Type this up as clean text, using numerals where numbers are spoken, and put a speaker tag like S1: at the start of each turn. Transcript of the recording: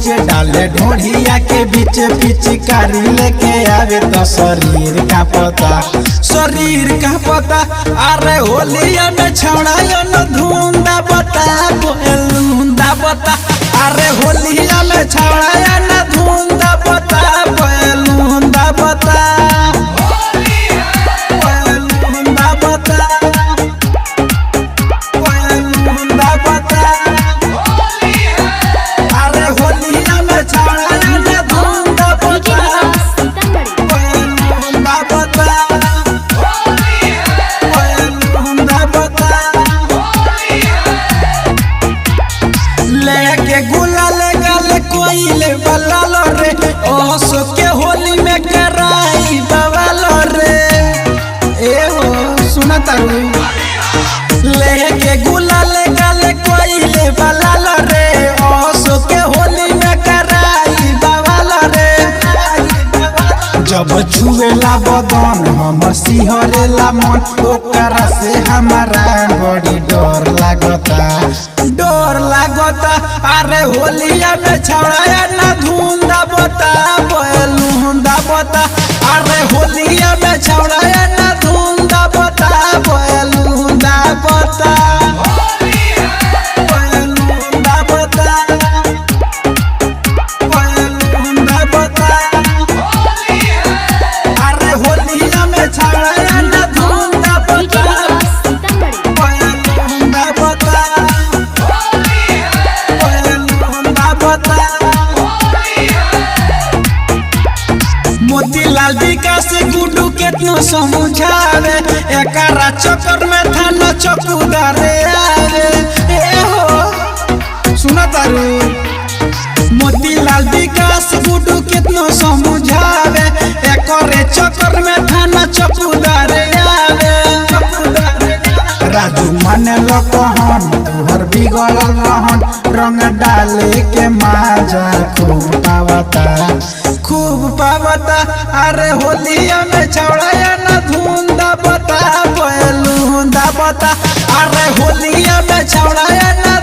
S1: नीचे डाले ढोढ़िया के बीच पिचकारी लेके आवे तो शरीर का पता अरे होलिया में छौड़ा न धुंदा बता अरे होलिया में छौड़ा न धुंदा बता के होली में कराई बवालो रे ए हो सुना तारू लेके गुलाल गाले कोइले बलालो रे ओसो के होली में कराई बवालो रे जब छुएला बदन हमर सिहरेला मन ओकरा से हमारा बड़ी डर लागता अरे होलिया में छौड़ा ना धुंदा बता अरे होलिया में छौड़ा ना धुंदा बता अरे होलिया में छौड़ा ना धुंदा मोतीलाल विकास गुड्डू केतनो समझावे एकरा चक्कर में थाना चौकीदारे आवे ए हो सुना तारू मोतीलाल विकास गुड्डू केतनो समझावे एकरे चक्कर में थाना चौकीदारे आवे राजू माने लकहन तुहर बिगल रहन रंग डाले के माजा खूब पावता अरे होलिया में छौड़ा ना धुंदा बता अरे होलिया में छौड़ा ना